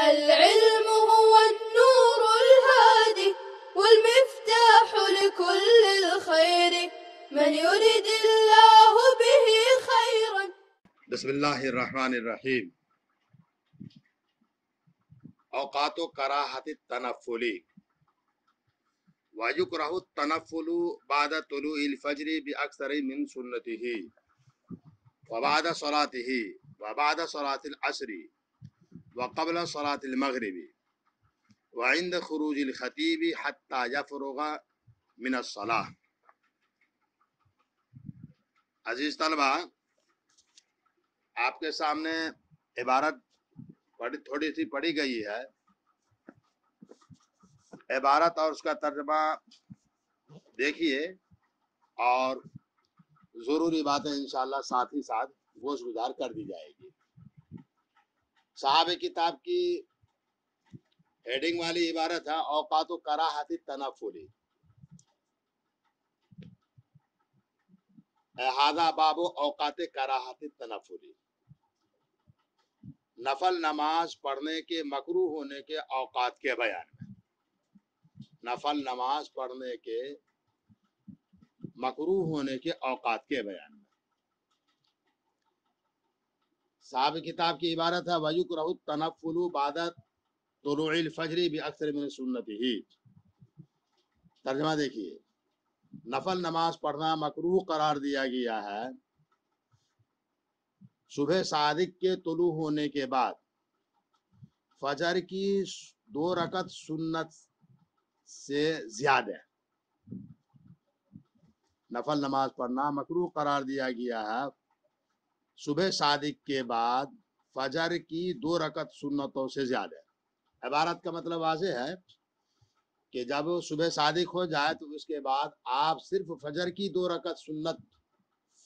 العلم هو النور الهادي والمفتاح لكل الخير من يريد الله به خيرا. بسم اللہ الرحمن الرحیم. اوقات و کراہت التنفل ویکرہ التنفل بعد طلوع الفجر باکثر من سنته وبعد صلاته وبعد صلاة العصر وقبل صلاة المغرب وعند خروج الخطیب حتى يفرغ من الصلاة. عزیز طلبہ، آپ کے سامنے عبارت تھوڑی سی پڑھی گئی ہے. عبارت اور اس کا ترجمہ دیکھیے اور ضروری باتیں انشاءاللہ ساتھ ہی ساتھ گوش گزار کر دی جائے گی. صاحب کتاب کی ہیڈنگ والی عبارت ہے اوقات و کراہت التنفل. ھذا باب اوقات کراہت التنفل. نفل نماز پڑھنے کے مکروہ ہونے کے اوقات کے بیان میں. نفل نماز پڑھنے کے مکروہ ہونے کے اوقات کے بیان میں. صاحب کتاب کی عبارت ہے وَيُكْرَهُ التَّنَفُّلُ بَعْدَ طُلُوعِ الْفَجْرِ بِأَكْثَرِ مِنْ سُنَّتِهِ. ترجمہ دیکھیے. نفل نماز پڑھنا مکروہ قرار دیا گیا ہے صبح صادق کے طلوع ہونے کے بعد فجر کی 2 رکعت سنت سے زیادہ. نفل نماز پڑھنا مکروہ قرار دیا گیا ہے صبح صادق کے بعد فجر کی 2 رکعت سنتوں سے زیادہ. عبارت کا مطلب واضح ہے کہ جب صبح صادق ہو جائے تو اس کے بعد آپ صرف فجر کی 2 رکعت سنت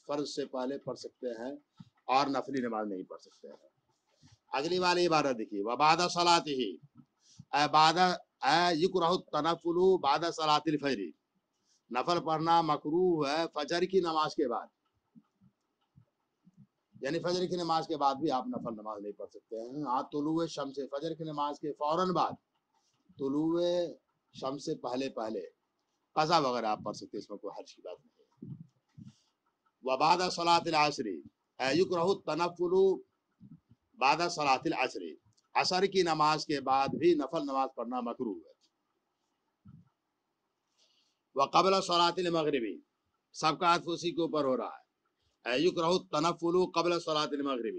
فرض سے پہلے پڑھ سکتے ہیں اور نفلی نماز نہیں پڑھ سکتے ہیں. اگلی والی عبارت دیکھیے وبعد صلاته یکرہ التنفل بعد صلاة الفجر. نفل پڑھنا مکروہ ہے فجر کی نماز کے بعد. یعنی فجر کی نماز کے بعد بھی آپ نفل نماز نہیں پڑھ سکتے ہیں. ہاں طلوع شمس سے فجر کی نماز کے فوراً بعد طلوع شمس سے پہلے قضا وغیرہ آپ پڑھ سکتے ہیں، اس میں کوئی حرج کی بات نہیں ہے. وبعد صلاة العصر یکرہ التنفل بعد صلاة العصر. عصر کی نماز کے بعد بھی نفل نماز پڑھنا مکروہ ہے. وقبل صلاة المغرب. سب کا عطف اسی کے اوپر ہو رہا ہے. یکرہ التنفل قبل صلاة المغرب.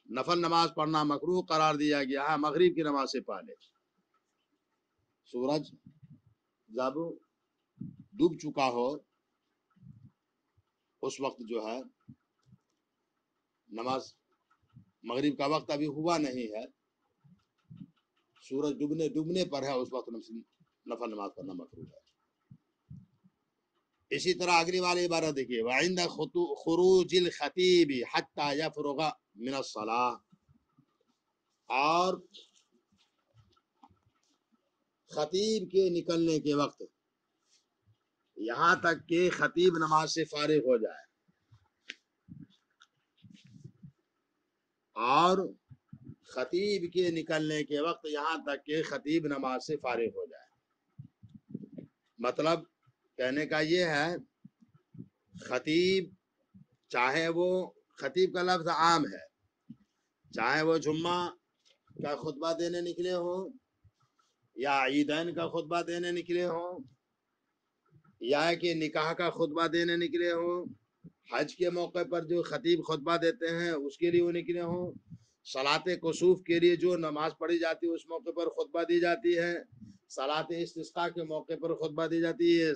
نفل نماز پڑھنا مکروہ قرار دیا گیا ہے مغرب کی نماز سے پہلے. سورج جب ڈوب چکا ہو اس وقت جو ہے نماز، مغرب کا وقت ابھی ہوا نہیں ہے، سورج ڈوبنے پر ہے، اس وقت نفل نماز پڑھنا مکروہ ہے. اسی طرح اگلی والی عبارت دیکھیے وعند خروج الخطیب حتی یفرغ من الصلاة. اور خطیب کے نکلنے کے وقت یہاں تک کہ خطیب نماز سے فارغ ہو جائے. اور خطیب کے نکلنے کے وقت یہاں تک کہ خطیب نماز سے فارغ ہو جائے. مطلب کہنے کا یہ ہے خطیب، چاہے وہ خطیب کا لفظ عام ہے، چاہے وہ جمعہ کا خطبہ دینے نکلے ہوں یا عیدین کا خطبہ دینے نکلے ہوں یا کہ نکاح کا خطبہ دینے نکلے ہوں، حج کے موقع پر جو خطیب خطبہ دیتے ہیں اس کے لیے وہ نکلے ہوں، صلاۃ کسوف کے لیے جو نماز پڑھی جاتی ہے اس موقع پر خطبہ دی جاتی ہے، صلاۃ استسقاء کے موقع پر خطبہ دی جاتی ہے،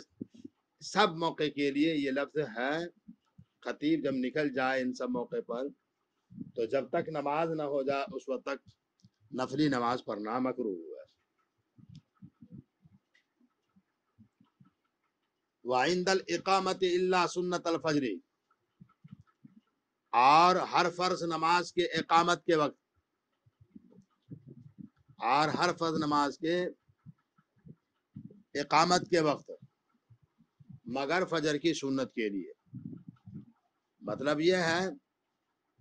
سب موقع کے لیے یہ لفظ ہے. خطیب جب نکل جائے ان سب موقع پر تو جب تک نماز نہ ہو جائے اس وقت تک نفلی نماز پڑھنا مکروہ ہے. وعند الاقامت الا سنت الفجر. اور ہر فرض نماز کے اقامت کے وقت، اور ہر فرض نماز کے اقامت کے وقت مگر فجر کی سنت کے لیے. مطلب یہ ہے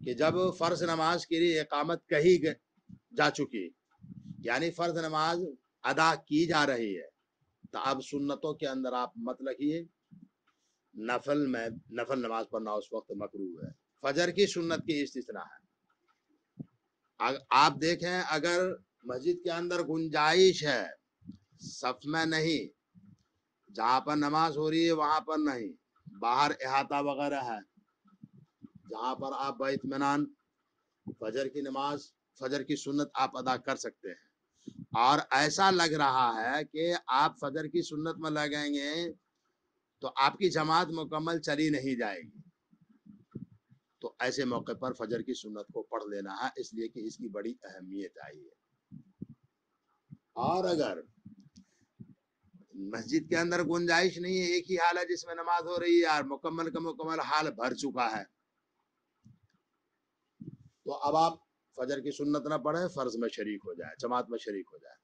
کہ جب فرض نماز کے لیے اقامت کہی جا چکی یعنی فرض نماز ادا کی جا رہی ہے تو اب سنتوں کے اندر آپ مت لکھیے، نفل نماز پڑھنا اس وقت مکروہ ہے۔ فجر کی سنت کی استثناء ہے۔ آپ دیکھیں اگر مسجد کے اندر گنجائش ہے، صف میں نہیں، جہاں پر نماز ہو رہی ہے وہاں پر نہیں، باہر احاطہ وغیرہ ہے، جہاں پر آپ باطمینان فجر کی نماز، فجر کی سنت آپ ادا کر سکتے ہیں، اور ایسا لگ رہا ہے کہ آپ فجر کی سنت میں لگیں گے تو آپ کی جماعت مکمل چلی نہیں جائے گی، تو ایسے موقع پر فجر کی سنت کو پڑھ لینا ہے، اس لیے کہ اس کی بڑی اہمیت آئی ہے۔ اور اگر مسجد کے اندر گنجائش نہیں ہے، ایک ہی حال ہے جس میں نماز ہو رہی ہے اور مکمل کا مکمل حال بھر چکا ہے، تو اب آپ فجر کی سنت نہ پڑھیں، فرض میں شریک ہو جائے، جماعت میں شریک ہو جائے،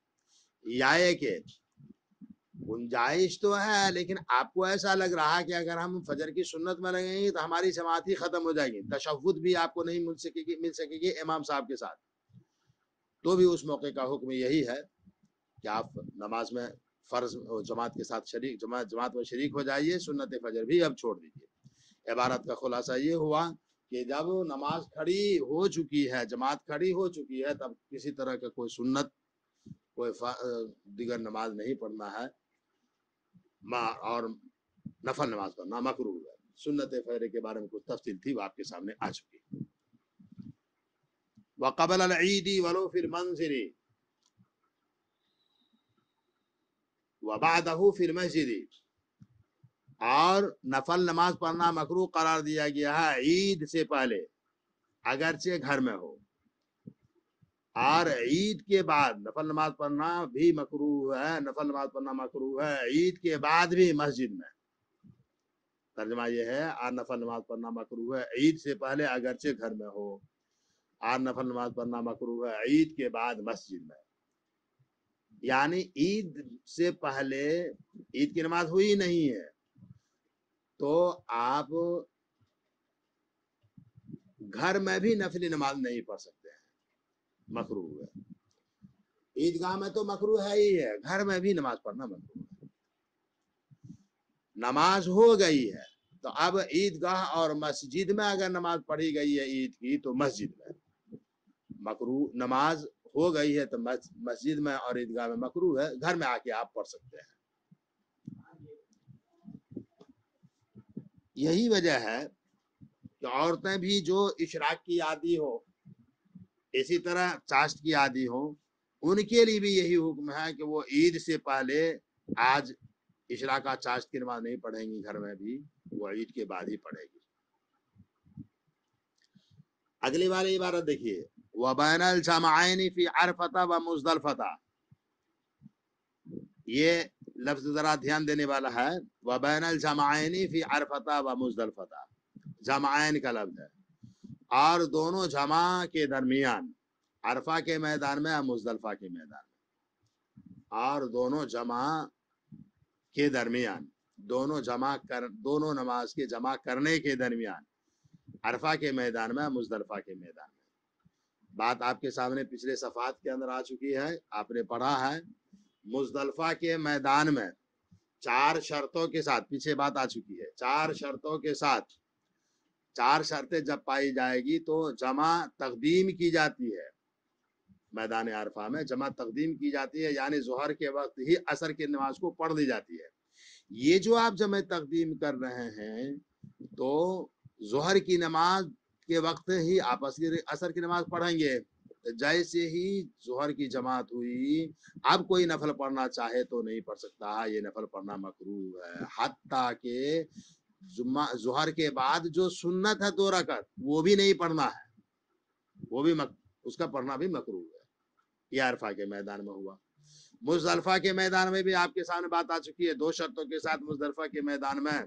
یا یہ کہ گنجائش تو ہے لیکن آپ کو ایسا لگ رہا کہ اگر ہم فجر کی سنت میں لگیں گے تو ہماری جماعت ہی ختم ہو جائے گی، تشہد بھی آپ کو نہیں مل سکے گی امام صاحب کے ساتھ، تو بھی اس موقع کا حکم یہی ہے کہ آپ نماز میں فرض جماعت کے ساتھ جماعت میں شریک ہو جائیے، سنت فجر بھی اب چھوڑ دیجیے۔ عبارت کا خلاصہ یہ ہوا کہ جب نماز کھڑی ہو چکی ہے، جماعت کھڑی ہو چکی ہے، تب کسی طرح کا کوئی سنت، کوئی دیگر نماز نہیں پڑھنا ہے، اور نفل نماز پڑھنا مکروہ ہے۔ سنت فجر کے بارے میں کچھ تفصیل تھی وہ آپ کے سامنے آ چکی۔ وقبل العید ولو فی المنزل وبعدہ فی المسجد، اور نفل نماز پڑھنا مکروہ قرار دیا گیا ہے عید سے پہلے اگرچہ گھر میں ہو، اور عید کے بعد نفل نماز پڑھنا بھی مکروہ ہے، نفل نماز پڑھنا مکروہ ہے عید کے بعد بھی مسجد میں۔ ترجمہ یہ ہے اور نفل نماز پڑھنا مکروہ ہے عید سے پہلے اگرچہ گھر میں ہو، اور نفل نماز پڑھنا مکروہ ہے عید کے بعد مسجد میں۔ یعنی عید سے پہلے عید کی نماز ہوئی نہیں ہے تو آپ گھر میں بھی نفلی نماز نہیں پڑھ سکتے ہیں، مکروہ ہے۔ عیدگاہ میں تو مکروہ ہے ہی ہے، گھر میں بھی نماز پڑھنا مکروہ ہے۔ نماز ہو گئی ہے تو اب عیدگاہ اور مسجد میں اگر نماز پڑھی گئی ہے عید کی تو مسجد میں مکروہ، نماز ہو گئی ہے تو مسجد میں اور عیدگاہ میں مکروہ ہے، گھر میں آ کے آپ پڑھ سکتے ہیں۔ یہی وجہ ہے کہ عورتیں بھی جو اشراق کی عادی ہو، اسی طرح چاشت کی عادی ہو، ان کے لیے بھی یہی حکم ہے کہ وہ عید سے پہلے آج اشراق چاشت کی نماز نہیں پڑھیں گی گھر میں بھی، وہ عید کے بعد ہی پڑھے گی۔ اگلی والی عبارت دیکھیے، وَبَيْنَ الْجَمْعَيْنِ فِي عَرْفَةَ وَمُزْدَلِفَةَ، یہ لفظ ذرا دھیان دینے والا ہے۔ وَبَيْنَ الْجَمْعَيْنِ فِي عَرْفَةَ وَمُزْدَلِفَةَ، جمعین کا لفظ ہے، اور دونوں جمع کے درمیان، عرفہ کے میدان میں اور مزدلفہ کے میدان میں، اور دونوں جمع کے درمیان، دونوں نماز کے جمع کرنے کے درمیان، عرفہ کے میدان میں مزدلفہ کے میدان میں۔ بات آپ کے سامنے پچھلے صفحات کے اندر آ چکی ہے، آپ نے پڑھا ہے مزدلفہ کے میدان میں 4 شرطوں کے ساتھ، پیچھے بات آ چکی ہے، 4 شرطوں کے ساتھ، 4 شرطیں جب پائی جائے گی تو جمع تقدیم کی جاتی ہے، میدان عرفہ میں جمع تقدیم کی جاتی ہے، یعنی ظہر کے وقت ہی عصر کی نماز کو پڑھ دی جاتی ہے۔ یہ جو آپ جمع تقدیم کر رہے ہیں تو ظہر کی نماز کے وقت ہی آپ عصر کی نماز پڑھیں گے، جیسے ہی ظہر کی جماعت ہوئی اب کوئی نفل پڑھنا چاہے تو نہیں پڑھ سکتا، یہ نفل پڑھنا مکروہ ہے، حتیٰ کہ ظہر کے بعد جو سنت ہے 2 رکعت وہ بھی نہیں پڑھنا ہے، وہ بھی اس کا پڑھنا بھی مکروہ ہے۔ یہ عرفہ کے میدان میں ہوا۔ مزدلفہ کے میدان میں بھی آپ کے سامنے بات آ چکی ہے، 2 شرطوں کے ساتھ مزدلفہ کے میدان میں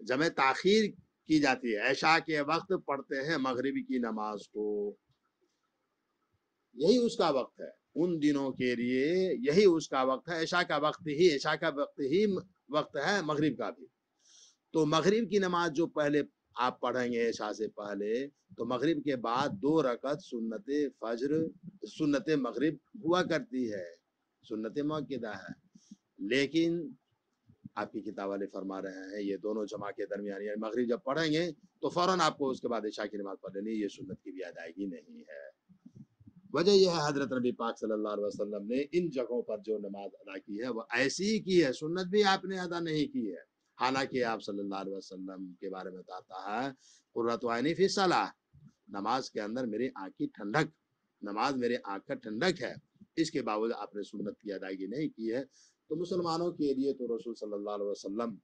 جمع تاخیر کی جاتی ہے، عشاء کے وقت پڑھتے ہیں مغربی کی نماز کو، یہی اس کا وقت ہے ان دنوں کے لیے، یہی اس کا وقت ہے، عشاء کا وقت ہی وقت ہے مغرب کا بھی۔ تو مغرب کی نماز جو پہلے آپ پڑھیں گے عشاء سے پہلے تو مغرب کے بعد 2 رکعت سنت فجر سنت مغرب ہوا کرتی ہے، سنت مؤکدہ ہے، لیکن آپ کی کتاب والے فرما رہے ہیں یہ دونوں جمع کے درمیان، یعنی مغرب جب پڑھیں گے تو فوراً آپ کو اس کے بعد عشاء کی نماز پڑھ لینی، یہ سنت کی بھی ادائیگی نہیں ہے۔ وجہ یہ ہے حضرت نبی پاک صلی اللہ علیہ وسلم نے ان جگہوں پر جو نماز ادا کی ہے وہ ایسی ہی کی ہے، سنت بھی آپ نے ادا نہیں کی ہے۔ حالانکہ آپ صلی اللہ علیہ وسلم کے بارے میں بتاتا ہے قرۃ عینی فی الصلاۃ، نماز کے اندر میری آنکھ کی ٹھنڈک، نماز میرے آنکھ کا ٹھنڈک ہے، اس کے باوجود آپ نے سنت کی ادائیگی نہیں کی ہے۔ تو مسلمانوں کے لیے تو رسول صلی اللہ علیہ وسلم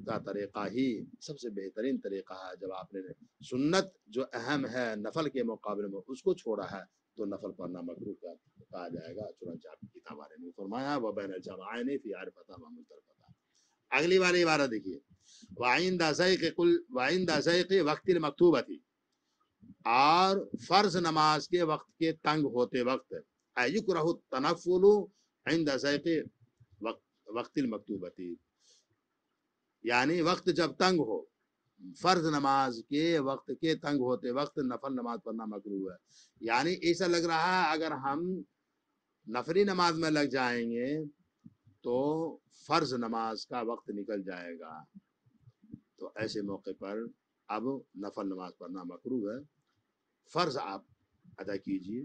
کا طریقہ ہی سب سے بہترین طریقہ ہے۔ جب آپ نے سنت جو اہم ہے نفل کے مقابلے میں اس کو چھوڑا ہے تو نفل پڑھنا مکروہ کہا جائے گا، چنانچہ آپ کی کتاب والے نے فرمایا وبین الجمعین فی عرفۃ و مزدلفہ۔ اگلی والی عبارت دیکھیے، وعند ضیق وقت المکتوبۃ، اور فرض نماز کے وقت کے تنگ ہوتے وقت، یکرہ التنفل عند ضیق وقت المکتوبۃ، یعنی وقت جب تنگ ہو، فرض نماز کے وقت کے تنگ ہوتے وقت نفل نماز پڑھنا مکروہ ہے۔ یعنی ایسا لگ رہا ہے اگر ہم نفلی نماز میں لگ جائیں گے تو فرض نماز کا وقت نکل جائے گا، تو ایسے موقع پر اب نفل نماز پڑھنا مکروہ ہے، فرض آپ ادا کیجیے۔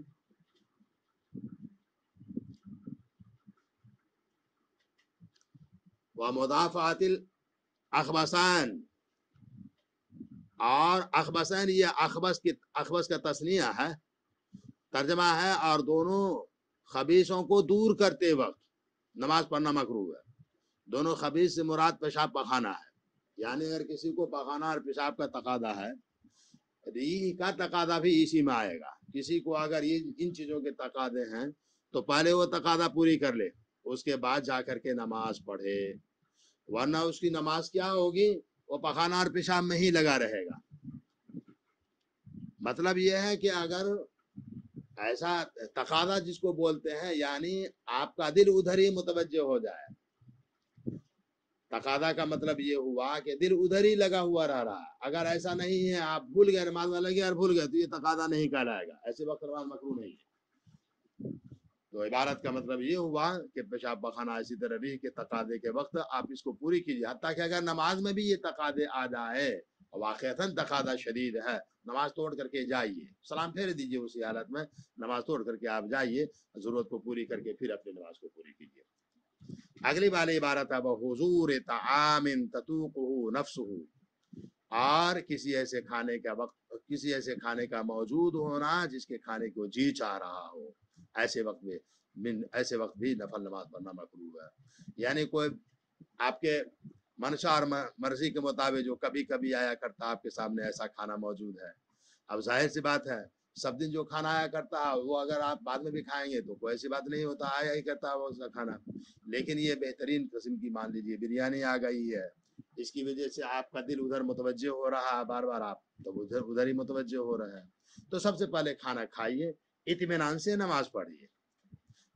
ومدافعۃ الاخبثان، اور اخبثان یہ اخبث کا تثنیہ ہے، ترجمہ ہے، اور دونوں خبیثوں کو دور کرتے وقت نماز پڑھنا مکروہ ہے۔ دونوں خبیث سے مراد پیشاب پخانہ ہے، یعنی اگر کسی کو پخانہ اور پیشاب کا تقاضا ہے، ریح کا تقاضا بھی اسی میں آئے گا۔ کسی کو اگر ان چیزوں کے تقاضے ہیں تو پہلے وہ تقاضا پوری کر لے، اس کے بعد جا کر کے نماز پڑھے، ورنہ اس کی نماز کیا ہوگی، وہ پخانہ اور پیشاب میں ہی لگا رہے گا۔ مطلب یہ ہے کہ اگر ایسا تقاضا جس کو بولتے ہیں، یعنی آپ کا دل ادھر ہی متوجہ ہو جائے، تقاضا کا مطلب یہ ہوا کہ دل ادھر ہی لگا ہوا رہ رہا ہے۔ اگر ایسا نہیں ہے، آپ بھول گئے نماز میں لگے اور بھول گئے، تو یہ تقاضا نہیں کہلائے گا، ایسے وقت نماز مکروہ نہیں ہے۔ تو عبارت کا مطلب یہ ہوا کہ پیشاب پخانہ اسی طرح ریح کے تقاضے کے وقت آپ اس کو پوری کیجیے، حتیٰ کہ اگر نماز میں بھی یہ تقاضے آ جائے، واقعتاً تقاضا شدید ہے، نماز توڑ کر کے جائیے، سلام پھیر دیجیے، اسی حالت میں نماز توڑ کر کے آپ جائیے، ضرورت کو پوری کر کے پھر اپنی نماز کو پوری کیجیے۔ اگلی والی عبارت ہے بحضور طعام تتوقہ نفسہ، اور کسی ایسے کھانے کا موجود ہونا جس کے کھانے کو جی چاہ رہا ہو، ایسے وقت بھی نفل نماز پڑھنا مکروہ ہے۔ یعنی کوئی آپ کے منشا اور مرضی کے مطابق جو کبھی کبھی آیا کرتا آپ کے سامنے ایسا کھانا موجود ہے، اب ظاہر سی بات ہے سب دن جو کھانا آیا کرتا ہے وہ اگر آپ بعد میں بھی کھائیں گے تو کوئی ایسی بات نہیں ہوتا، آیا ہی کرتا ہے وہ اس کا کھانا، لیکن یہ بہترین قسم کی مان لیجیے بریانی آ گئی ہے، اس کی وجہ سے آپ کا دل ادھر متوجہ ہو رہا ہے، بار بار آپ تو ادھر ہی متوجہ ہو رہے ہیں، تو سب سے پہلے کھانا کھائیے، اطمینان سے نماز پڑھیے،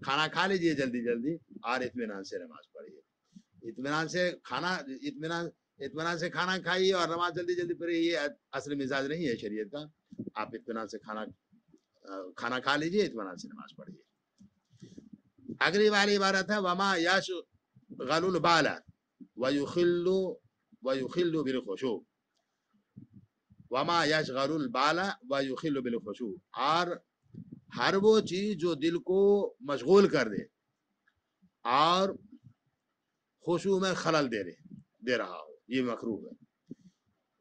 کھانا کھا لیجیے جلدی جلدی اور اطمینان سے نماز پڑھیے۔ اطمینان سے کھانا کھائیے اور نماز جلدی جلدی پڑھیے، یہ اصل مزاج نہیں ہے شریعت کا۔ آپ اطمینان سے کھانا کھا لیجیے، اطمینان سے نماز پڑھیے۔ اگلی والی عبارت ہے وما یشغل البال ویخل بالخشوع، وما یشغل البال ویخل بالخشوع، اور ہر وہ چیز جو دل کو مشغول کر دے اور خشوع میں خلل دے رہا ہو، یہ مکروہ ہے۔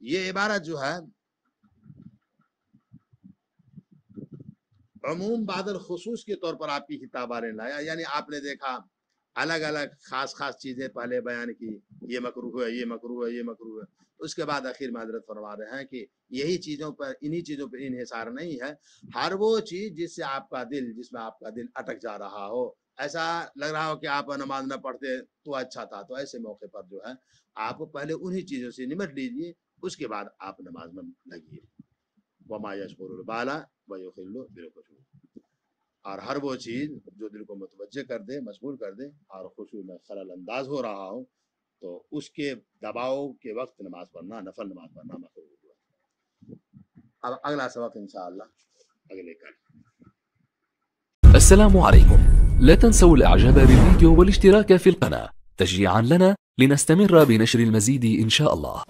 یہ عبارت جو ہے عموم بعد الخصوص کے طور پر آپ کی کتاب نے لایا، یعنی آپ نے دیکھا الگ الگ خاص چیزیں پہلے بیان کی، یہ مکروہ ہے، یہ مکروہ ہے، یہ مکروہ ہے، اس کے بعد آخر میں حضرت فرما رہے ہیں کہ انہی چیزوں پر انحصار نہیں ہے، ہر وہ چیز جس میں آپ کا دل اٹک جا رہا ہو، ایسا لگ رہا ہو کہ آپ نماز نہ پڑھتے تو اچھا تھا، تو ایسے موقع پر جو ہے آپ پہلے انہی چیزوں سے نمٹ لیجیے، اس کے بعد آپ نماز میں لگیے۔ وما یشغل البال ویخل بالخشوع، اور ہر وہ چیز جو دل کو متوجہ کر دے، مشغول کر دے اور خشوع میں خلل انداز ہو رہا ہو، تو اس کے دباؤ کے وقت نماز پڑھنا، نفل نماز پڑھنا مکروہ ہوا۔ اب اگلا سبق انشاءاللہ اگلے کل. السلام عليكم. لا تنسوا الإعجاب بالفيديو والاشتراك في القناة تشجيعا لنا لنستمر بنشر المزيد إن شاء الله.